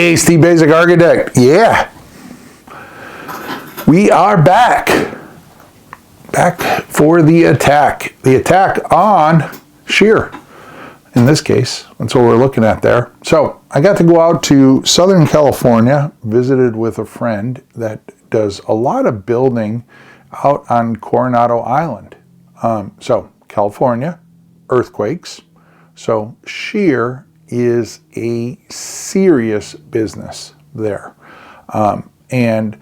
Hey, Steve Basic Architect. Yeah, we are back for the attack. The attack on SHEAR. In this case, that's what we're looking at there. So I got to go out to Southern California, visited with a friend that does a lot of building out on Coronado Island. So California, earthquakes. So SHEAR is a serious business there. And,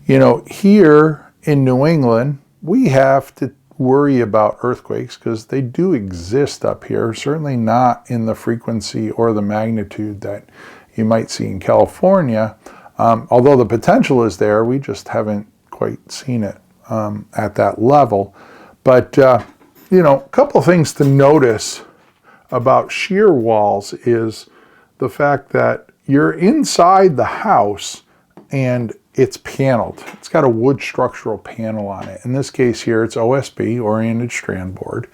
you know, here in New England, we have to worry about earthquakes because they do exist up here, certainly not in the frequency or the magnitude that you might see in California. Although the potential is there, we just haven't quite seen it at that level. But, you know, a couple of things to notice about SHEAR walls is the fact that you're inside the house and it's paneled. It's got a wood structural panel on it. In this case here, it's OSB, oriented strand board.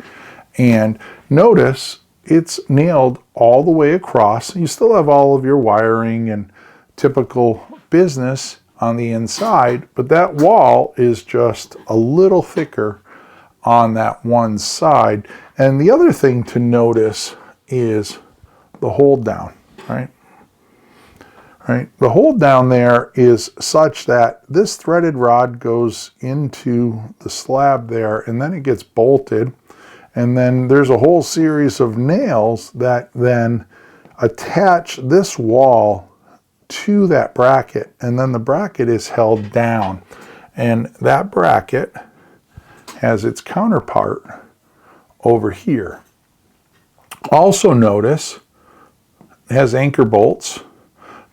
And notice it's nailed all the way across. You still have all of your wiring and typical business on the inside, but that wall is just a little thicker on that one side. And the other thing to notice is the hold down, right? The hold down there is such that this threaded rod goes into the slab there, and then it gets bolted, and then there's a whole series of nails that then attach this wall to that bracket, and then the bracket is held down, and that bracket has its counterpart over here. Also notice it has anchor bolts,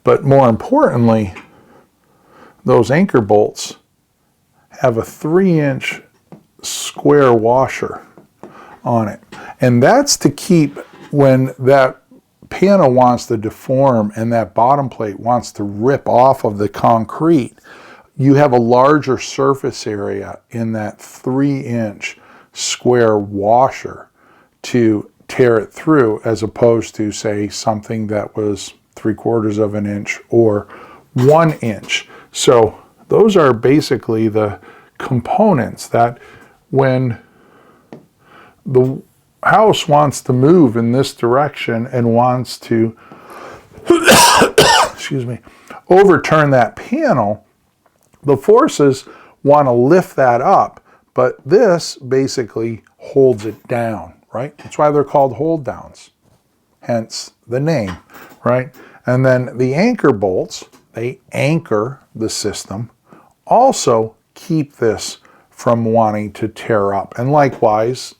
but more importantly, those anchor bolts have a 3-inch square washer on it. And that's to keep when that panel wants to deform and that bottom plate wants to rip off of the concrete, you have a larger surface area in that 3-inch square washer to tear it through, as opposed to, say, something that was 3/4 of an inch or 1 inch. So those are basically the components that when the house wants to move in this direction and wants to excuse me, overturn that panel, the forces want to lift that up, but this basically holds it down, right? That's why they're called hold downs, hence the name, right? And then the anchor bolts, they anchor the system, also keep this from wanting to tear up. And likewise,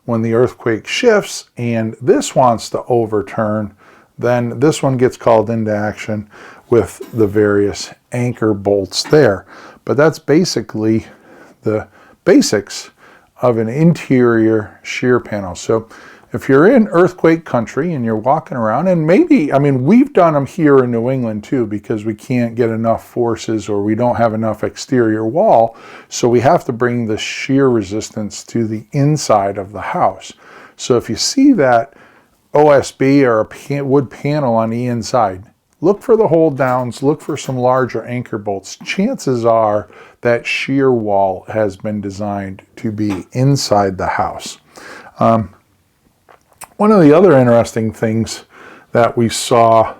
when the earthquake shifts and this wants to overturn, then this one gets called into action with the various anchor bolts there. But that's basically the basics of an interior SHEAR panel. So if you're in earthquake country and you're walking around, and maybe, I mean, we've done them here in New England too, because we can't get enough forces or we don't have enough exterior wall, so we have to bring the SHEAR resistance to the inside of the house. So if you see that OSB or a wood panel on the inside, look for the hold downs, look for some larger anchor bolts. Chances are that SHEAR wall has been designed to be inside the house. One of the other interesting things that we saw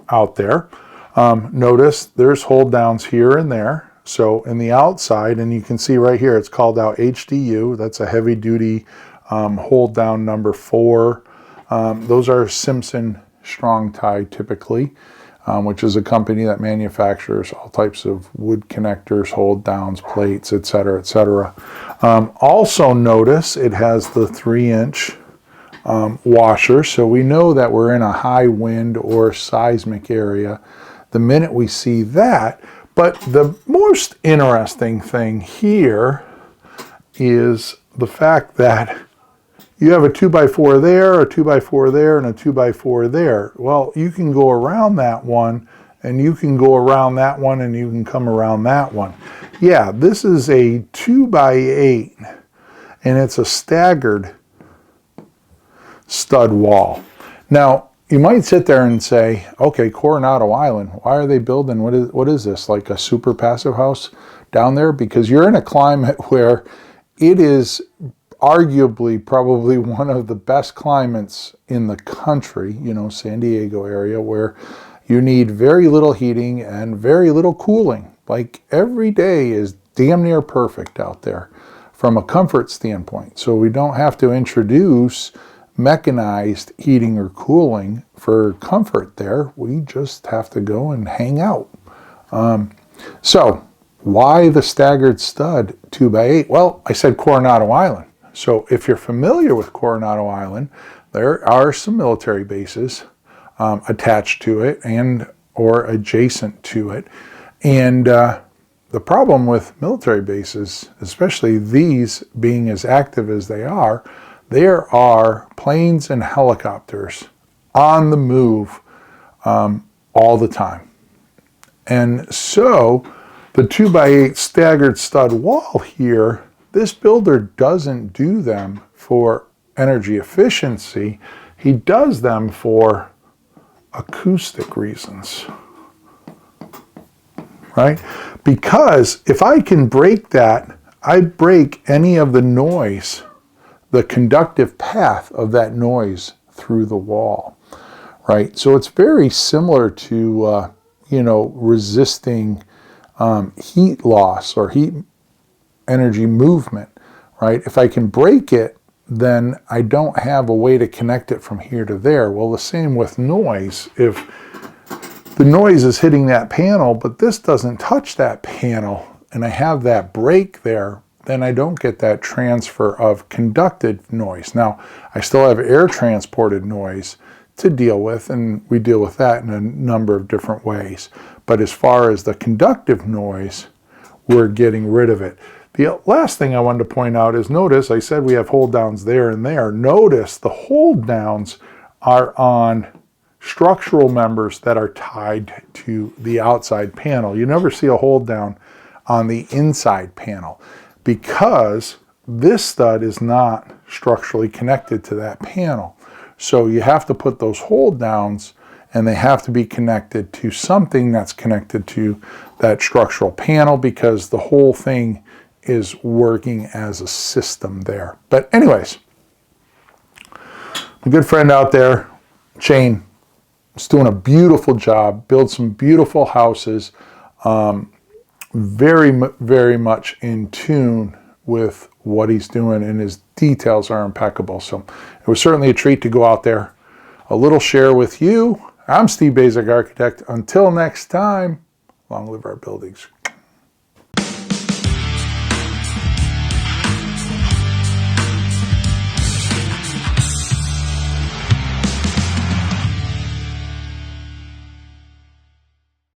out there, notice there's hold downs here and there. So in the outside, and you can see right here, it's called out HDU. That's a heavy duty hold down number 4. Those are Simpson strong tie typically, which is a company that manufactures all types of wood connectors, hold downs, plates, etc., etc. Also notice it has the 3-inch washer, so we know that we're in a high wind or seismic area the minute we see that. But the most interesting thing here is the fact that you have a 2x4 there, a 2x4 there, and a 2x4 there. Well, you can go around that one, and you can go around that one, and you can come around that one. Yeah, this is a 2x8, and it's a staggered stud wall. Now, you might sit there and say, okay, Coronado Island, why are they building, what is this, like a super passive house down there? Because you're in a climate where it is arguably probably one of the best climates in the country, you know, San Diego area, where you need very little heating and very little cooling. Like every day is damn near perfect out there from a comfort standpoint. So we don't have to introduce mechanized heating or cooling for comfort there. We just have to go and hang out. So why the staggered stud 2x8? Well, I said Coronado Island. So if you're familiar with Coronado Island, there are some military bases attached to it and or adjacent to it. And the problem with military bases, especially these being as active as they are, there are planes and helicopters on the move all the time. And so the 2x8 staggered stud wall here, this builder doesn't do them for energy efficiency. He does them for acoustic reasons, right? Because if I can break that, I break any of the noise, the conductive path of that noise through the wall, right? So it's very similar to, you know, resisting heat loss or heat energy movement, right? If I can break it, then I don't have a way to connect it from here to there. Well, the same with noise. If the noise is hitting that panel, but this doesn't touch that panel, and I have that break there, then I don't get that transfer of conducted noise. Now, I still have air transported noise to deal with, and we deal with that in a number of different ways. But as far as the conductive noise, we're getting rid of it. The last thing I wanted to point out is, notice I said we have hold downs there and there. Notice the hold downs are on structural members that are tied to the outside panel. You never see a hold down on the inside panel because this stud is not structurally connected to that panel. So you have to put those hold downs, and they have to be connected to something that's connected to that structural panel, because the whole thing is working as a system there. But anyways, a good friend out there, Shane, is doing a beautiful job, build some beautiful houses, very much in tune with what he's doing, and his details are impeccable. So it was certainly a treat to go out there. A little share with you. I'm Steve Basic Architect. Until next time, long live our buildings.